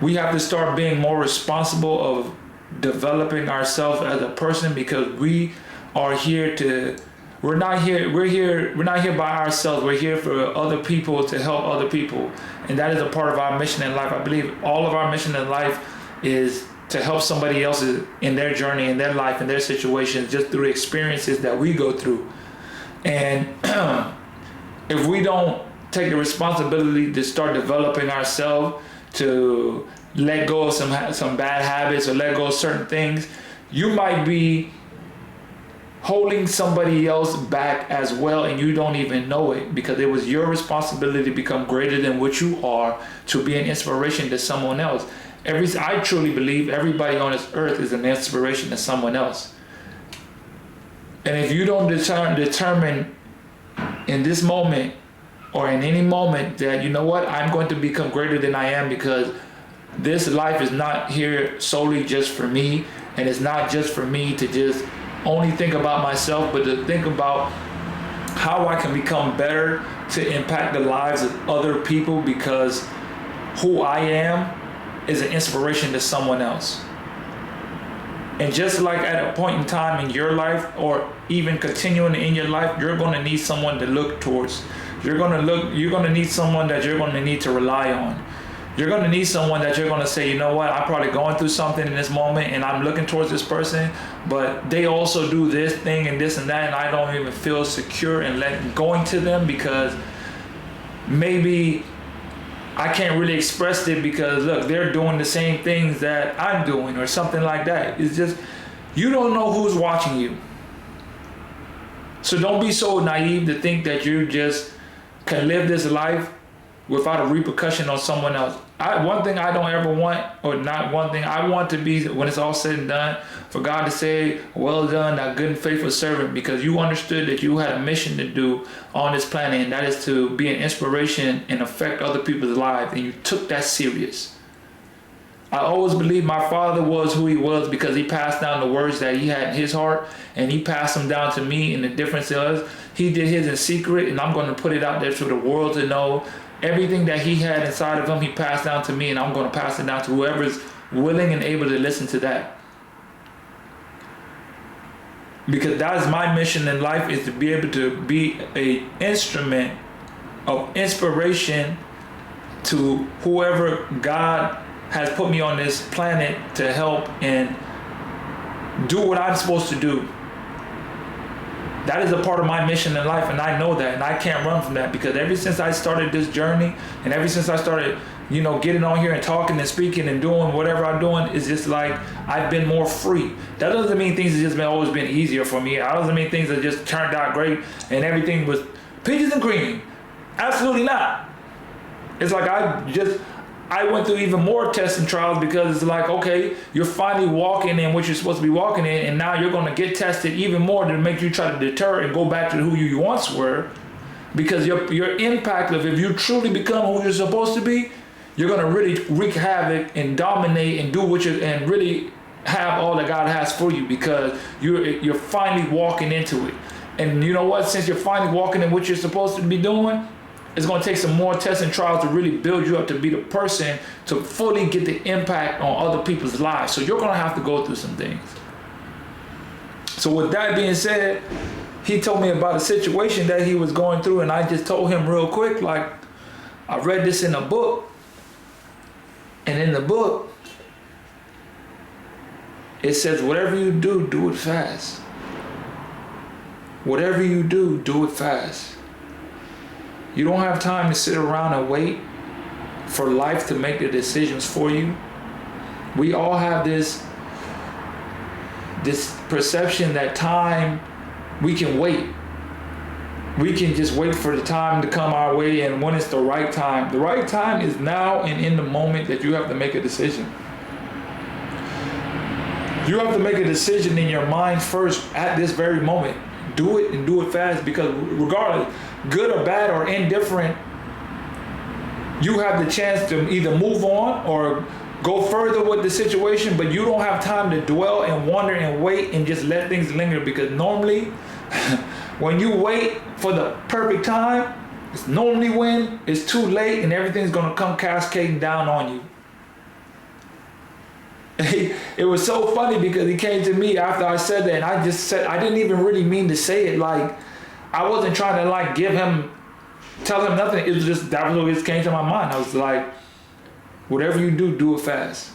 Speaker 1: we have to start being more responsible of developing ourselves as a person, because we are here to, we're not here by ourselves. We're here for other people, to help other people. And that is a part of our mission in life. I believe all of our mission in life is to help somebody else in their journey, in their life, in their situations, just through the experiences that we go through. And if we don't take the responsibility to start developing ourselves, to let go of some bad habits or let go of certain things, you might be holding somebody else back as well, and you don't even know it, because it was your responsibility to become greater than what you are, to be an inspiration to someone else. I truly believe everybody on this earth is an inspiration to someone else. And if you don't determine in this moment or in any moment that, you know what, I'm going to become greater than I am, because this life is not here solely just for me, and it's not just for me to just only think about myself, but to think about how I can become better to impact the lives of other people, because who I am is an inspiration to someone else. And just like at a point in time in your life, or even continuing in your life, you're going to need someone to look towards. You're going to need someone that you're going to need to rely on. You're going to need someone that you're going to say, you know what, I'm probably going through something in this moment and I'm looking towards this person, but they also do this thing and this and that, and I don't even feel secure in going to them, because maybe I can't really express it because, look, they're doing the same things that I'm doing or something like that. It's just, you don't know who's watching you. So don't be so naive to think that you just can live this life without a repercussion on someone else. One thing I don't ever want, or not one thing, I want to be, when it's all said and done, for God to say, well done, thou good and faithful servant, because you understood that you had a mission to do on this planet, and that is to be an inspiration and affect other people's lives, and you took that serious. I always believed my father was who he was because he passed down the words that he had in his heart, and he passed them down to me, and the difference is he did his in secret, and I'm going to put it out there for the world to know. Everything that he had inside of him, he passed down to me, and I'm going to pass it down to whoever's willing and able to listen to that. Because that is my mission in life, is to be able to be an instrument of inspiration to whoever God has put me on this planet to help and do what I'm supposed to do. That is a part of my mission in life, and I know that, and I can't run from that, because ever since I started this journey, and ever since I started, getting on here and talking and speaking and doing whatever I'm doing, it's just like I've been more free. That doesn't mean things have just always been easier for me. That doesn't mean things have just turned out great and everything was peaches and cream. Absolutely not. It's like I went through even more tests and trials, because it's like, okay, you're finally walking in what you're supposed to be walking in, and now you're going to get tested even more to make you try to deter and go back to who you once were, because your impact of, if you truly become who you're supposed to be, you're gonna really wreak havoc and dominate and do what you and really have all that God has for you, because you're finally walking into it. And you know what? Since you're finally walking in what you're supposed to be doing, it's going to take some more tests and trials to really build you up to be the person to fully get the impact on other people's lives. So you're going to have to go through some things. So with that being said, he told me about a situation that he was going through, and I just told him real quick, like, I read this in a book, and in the book, it says, whatever you do, do it fast. Whatever you do, do it fast. You don't have time to sit around and wait for life to make the decisions for you. We all have this perception that time, we can wait. We can just wait for the time to come our way, and when it's the right time. The right time is now and in the moment that you have to make a decision. You have to make a decision in your mind first at this very moment. Do it and do it fast, because regardless, good or bad or indifferent, you have the chance to either move on or go further with the situation, but you don't have time to dwell and wonder and wait and just let things linger, because normally when you wait for the perfect time, it's normally when it's too late and everything's going to come cascading down on you. It was so funny because he came to me after I said that, and I just said, I didn't even really mean to say it. Like, I wasn't trying to like tell him nothing. It was just, that was what just came to my mind. I was like, whatever you do, do it fast.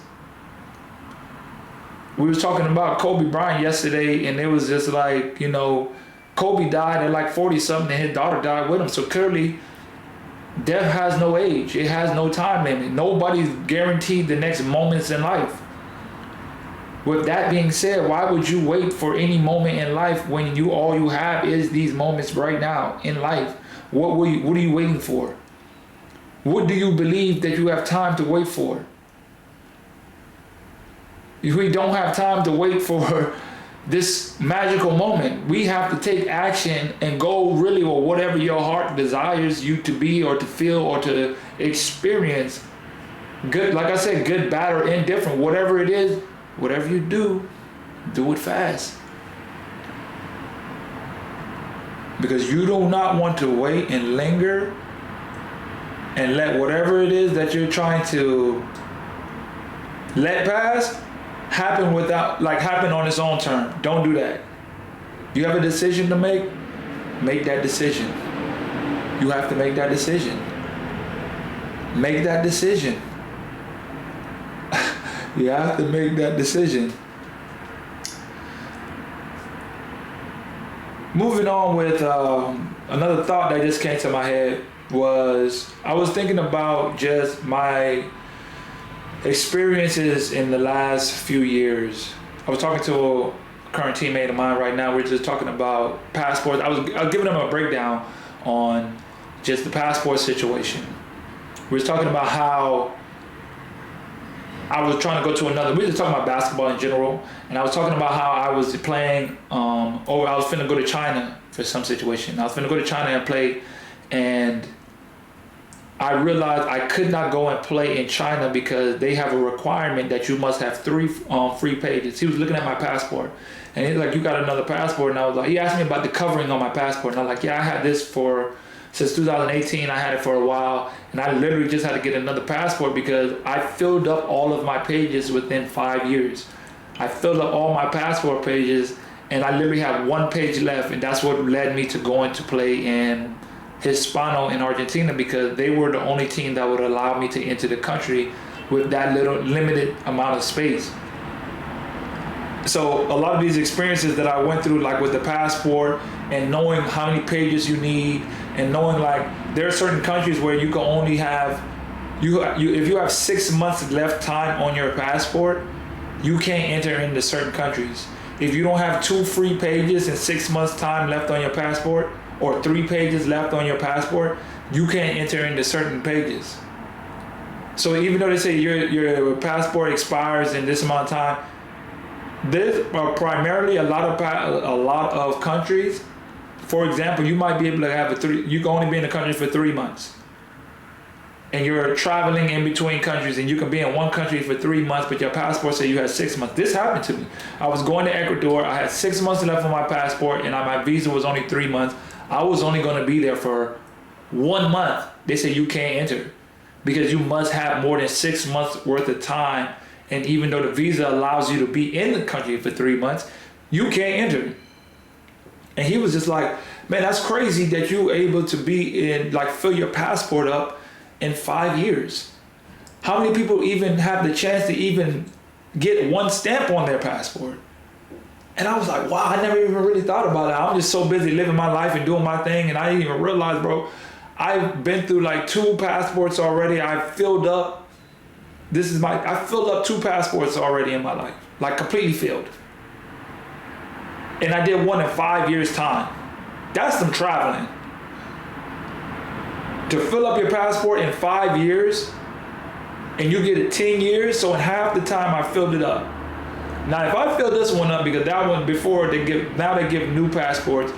Speaker 1: We was talking about Kobe Bryant yesterday, and it was just like, you know, Kobe died at like 40 something and his daughter died with him. So clearly death has no age. It has no time limit. Nobody's guaranteed the next moments in life. With that being said, why would you wait for any moment in life when all you have is these moments right now in life? What are you waiting for? What do you believe that you have time to wait for? We don't have time to wait for this magical moment. We have to take action and go really with whatever your heart desires you to be or to feel or to experience. Good, like I said, good, bad, or indifferent, whatever it is. Whatever you do, do it fast. Because you do not want to wait and linger and let whatever it is that you're trying to let pass happen happen on its own term. Don't do that. You have a decision to make that decision. You have to make that decision. Make that decision. You have to make that decision. Moving on with another thought that just came to my head was, I was thinking about just my experiences in the last few years. I was talking to a current teammate of mine right now. We're just talking about passports. I was giving him a breakdown on just the passport situation. We was talking about how I was trying to go to we were just talking about basketball in general, and I was talking about how I was playing, I was finna go to China for some situation. I was finna go to China and play, and I realized I could not go and play in China because they have a requirement that you must have 3 free pages. He was looking at my passport, and he's like, you got another passport? And I was like, he asked me about the covering on my passport, and I was like, yeah, I had this since 2018. I had it for a while, and I literally just had to get another passport because I filled up all of my pages within 5 years. I filled up all my passport pages, and I literally have 1 page left, and that's what led me to going to play in Hispano in Argentina, because they were the only team that would allow me to enter the country with that little limited amount of space. So a lot of these experiences that I went through, like with the passport and knowing how many pages you need, and knowing like there are certain countries where you can only have, if you have 6 months left time on your passport, you can't enter into certain countries. If you don't have 2 free pages and 6 months time left on your passport, or 3 pages left on your passport, you can't enter into certain pages. So even though they say your passport expires in this amount of time, this primarily a lot of countries. For example, you might be able to have you can only be in the country for 3 months. and you're traveling in between countries, and you can be in one country for 3 months, but your passport said you had 6 months. This happened to me. I was going to Ecuador. I had 6 months left on my passport, and my visa was only 3 months. I was only going to be there for 1 month. They said you can't enter because you must have more than 6 months worth of time. And even though the visa allows you to be in the country for 3 months, you can't enter. And he was just like, man, that's crazy that you able to be in, like, fill your passport up in 5 years. How many people even have the chance to even get one stamp on their passport? And I was like, wow, I never even really thought about it. I'm just so busy living my life and doing my thing, and I didn't even realize, bro, I've been through like 2 passports already. I filled up. I filled up 2 passports already in my life, like completely filled. And I did one in 5 years' time. That's some traveling. To fill up your passport in 5 years, and you get it 10 years, so in half the time I filled it up. Now, if I fill this one up, because that one before now they give new passports,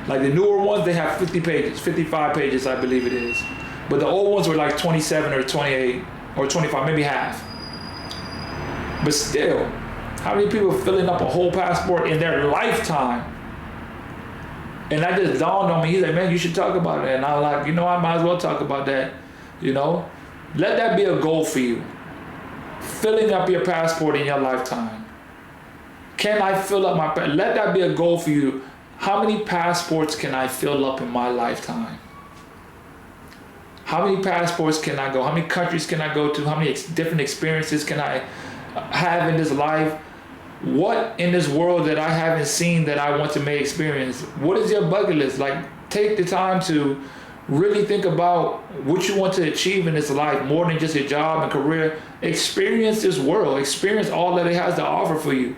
Speaker 1: like the newer ones, they have 50 pages, 55 pages, I believe it is. But the old ones were like 27 or 28 or 25, maybe half. But still, how many people are filling up a whole passport in their lifetime? And that just dawned on me. He's like, man, you should talk about that. And I was like, you know, I might as well talk about that. You know, let that be a goal for you. Filling up your passport in your lifetime. Can I fill up my passport? Let that be a goal for you. How many passports can I fill up in my lifetime? How many passports can I go? How many countries can I go to? How many different experiences can I have in this life? What in this world that I haven't seen that I want to make experience? What is your bucket list? Like, take the time to really think about what you want to achieve in this life, more than just your job and career. Experience this world. Experience all that it has to offer for you.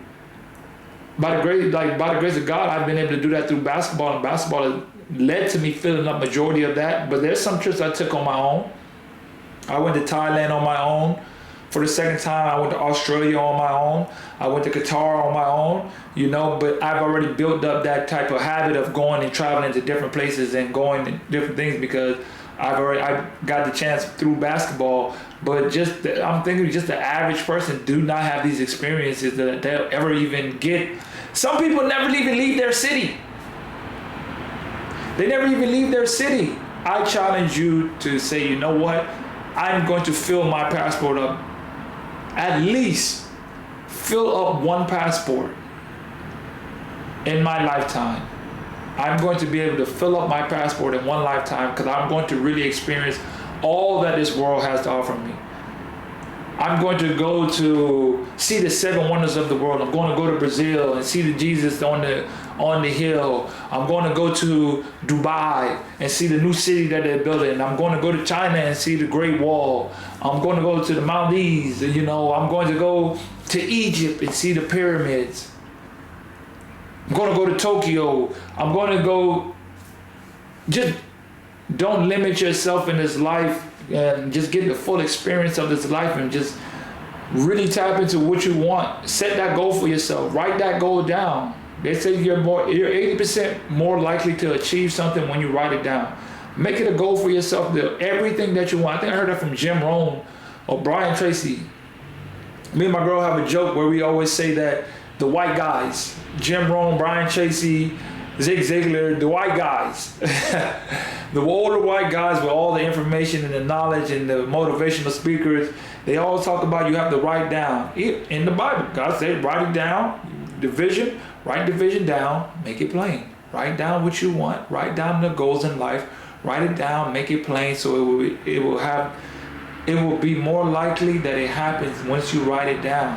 Speaker 1: By the grace of God, I've been able to do that through basketball, and basketball has led to me filling up majority of that. But there's some trips I took on my own. I went to Thailand on my own. For the second time, I went to Australia on my own. I went to Qatar on my own, you know, but I've already built up that type of habit of going and traveling to different places and going to different things because I got the chance through basketball. But I'm thinking just the average person do not have these experiences that they'll ever even get. Some people never even leave their city. They never even leave their city. I challenge you to say, you know what? I'm going to fill my passport up. At least fill up 1 passport in my lifetime. I'm going to be able to fill up my passport in 1 lifetime because I'm going to really experience all that this world has to offer me. I'm going to go to see the 7 wonders of the world. I'm going to go to Brazil and see the Jesus on the hill. I'm going to go to Dubai and see the new city that they're building. I'm going to go to China and see the Great Wall. I'm going to go to the Maldives. You know, I'm going to go to Egypt and see the pyramids. I'm going to go to Tokyo. I'm going to go. Just don't limit yourself in this life and just get the full experience of this life and just really tap into what you want. Set that goal for yourself. Write that goal down. They say you're 80% more likely to achieve something when you write it down. Make it a goal for yourself. Everything that you want. I think I heard that from Jim Rohn or Brian Tracy. Me and my girl have a joke where we always say that the white guys, Jim Rohn, Brian Tracy, Zig Ziglar, the white guys, the older white guys with all the information and the knowledge and the motivational speakers, they all talk about you have to write down. In the Bible, God said write it down, write the vision down, make it plain. Write down what you want, write down the goals in life, write it down, make it plain so it will be more likely that it happens once you write it down.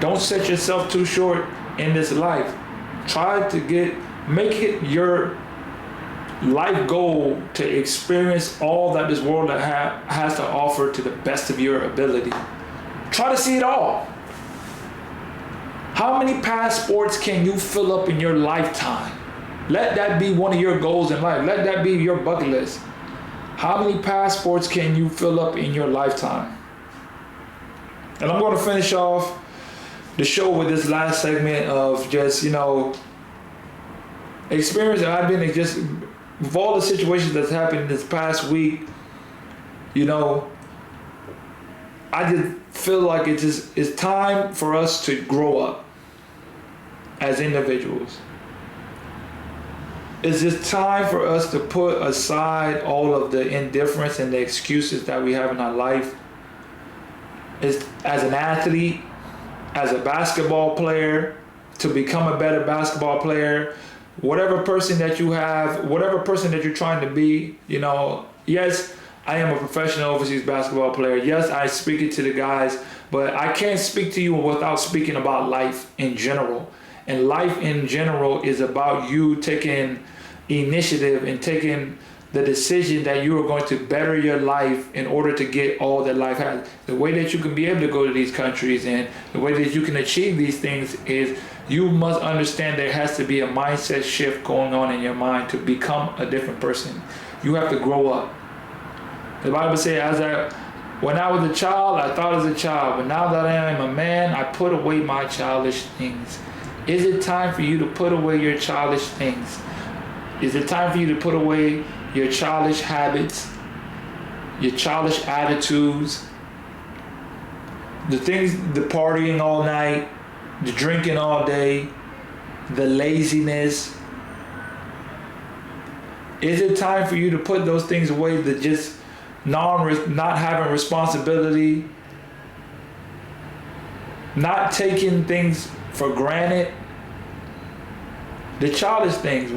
Speaker 1: Don't set yourself too short in this life. Try to make it your life goal to experience all that this world has to offer to the best of your ability. Try to see it all. How many passports can you fill up in your lifetime? Let that be one of your goals in life. Let that be your bucket list. How many passports can you fill up in your lifetime? And I'm going to finish off the show with this last segment of just, experience that I've been just with all the situations that's happened this past week, you know, I just feel like it's time for us to grow up as individuals. It's just time for us to put aside all of the indifference and the excuses that we have in our life. As an athlete, as a basketball player, to become a better basketball player, whatever person that you have, whatever person that you're trying to be, you know, yes, I am a professional overseas basketball player. Yes, I speak it to the guys, but I can't speak to you without speaking about life in general. And life in general is about you taking initiative and taking the decision that you are going to better your life in order to get all that life has. The way that you can be able to go to these countries and the way that you can achieve these things is you must understand there has to be a mindset shift going on in your mind to become a different person. You have to grow up. The Bible says, when I was a child, I thought as a child, but now that I am a man, I put away my childish things. Is it time for you to put away your childish things? Is it time for you to put away your childish habits, your childish attitudes, the things, the partying all night, the drinking all day, the laziness? Is it time for you to put those things away, the just not having responsibility, not taking things for granted, the childish things?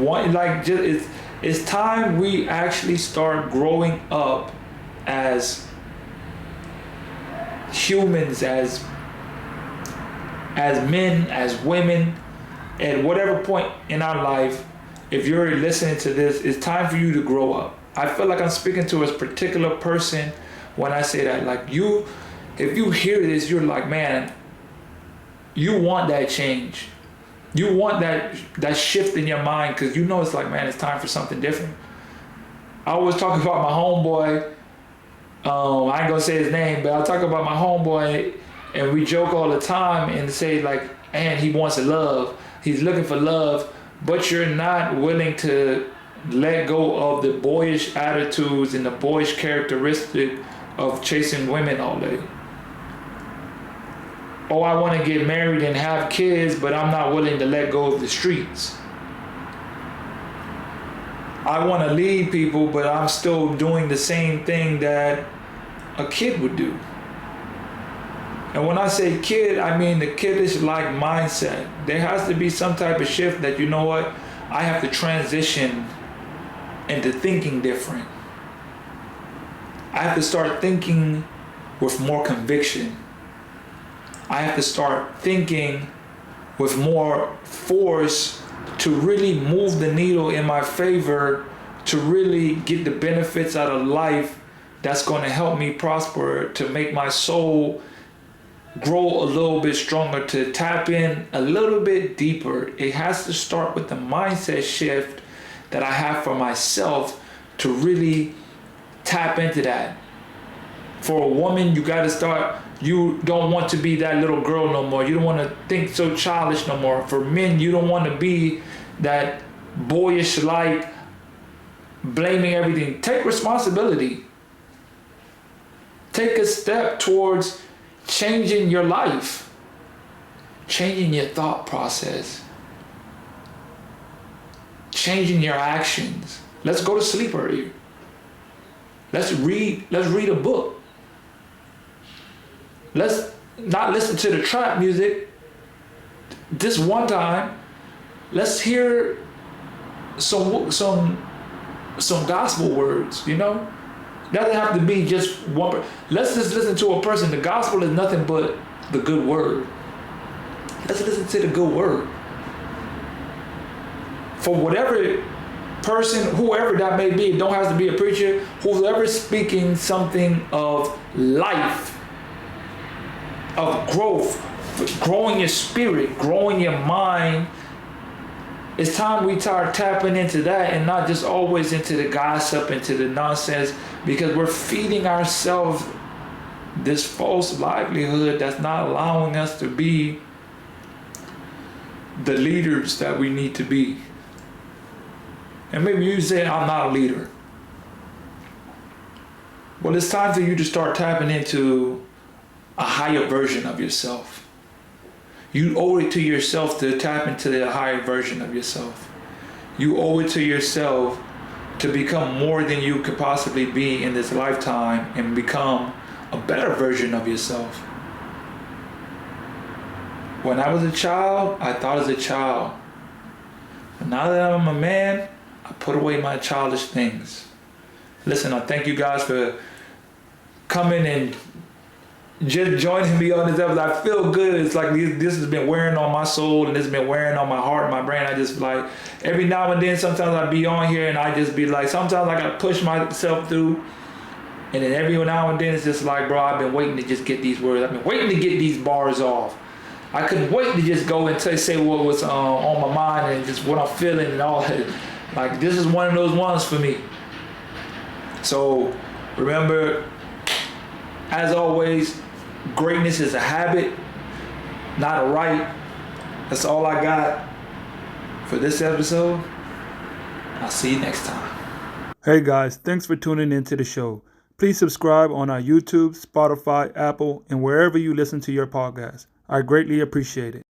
Speaker 1: It's time we actually start growing up as humans, as men, as women, at whatever point in our life. If you're listening to this, it's time for you to grow up. I feel like I'm speaking to a particular person when I say that. Like, you, if you hear this, you're like, man, you want that change. You want that shift in your mind, because you know it's like, man, it's time for something different. I always talk about my homeboy. I ain't gonna say his name, but I'll talk about my homeboy, and we joke all the time and say like, man, he wants love. He's looking for love, but you're not willing to let go of the boyish attitudes and the boyish characteristic of chasing women all day. Oh, I want to get married and have kids, but I'm not willing to let go of the streets. I want to lead people, but I'm still doing the same thing that a kid would do. And when I say kid, I mean the kiddish-like mindset. There has to be some type of shift that, you know what, I have to transition into thinking different. I have to start thinking with more conviction. I have to start thinking with more force to really move the needle in my favor, to really get the benefits out of life that's going to help me prosper, to make my soul grow a little bit stronger, to tap in a little bit deeper. It has to start with the mindset shift that I have for myself to really tap into that. For a woman, you got to start, you don't want to be that little girl no more. You don't want to think so childish no more. For men, you don't want to be that boyish, like blaming everything. Take responsibility. Take a step towards changing your life, changing your thought process, changing your actions. Let's go to sleep earlier. Let's read a book. Let's not listen to the trap music this one time. Let's hear some gospel words, you know? Doesn't have to be just one. Let's just listen to a person. The gospel is nothing but the good word. Let's listen to the good word. For whatever person, whoever that may be, it don't have to be a preacher, whoever's speaking something of life, of growth, growing your spirit, growing your mind. It's time we start tapping into that and not just always into the gossip, into the nonsense, because we're feeding ourselves this false livelihood that's not allowing us to be the leaders that we need to be. And maybe you say, I'm not a leader. Well, it's time for you to start tapping into a higher version of yourself. You owe it to yourself to tap into the higher version of yourself. You owe it to yourself to become more than you could possibly be in this lifetime and become a better version of yourself. When I was a child, I thought as a child. But now that I'm a man, I put away my childish things. Listen, I thank you guys for coming and just joining me on this episode. I feel good. It's like this has been wearing on my soul and it's been wearing on my heart and my brain. I just like, every now and then, sometimes I be on here and I just be like, sometimes I gotta push myself through. And then every now and then it's just like, bro, I've been waiting to just get these words. I've been waiting to get these bars off. I couldn't wait to just go and say what was on my mind and just what I'm feeling and all that. Like, this is one of those ones for me. So remember, as always, greatness is a habit, not a right. That's all I got for this episode. I'll see you next time. Hey guys, thanks for tuning into the show. Please subscribe on our YouTube, Spotify, Apple, and wherever you listen to your podcast. I greatly appreciate it.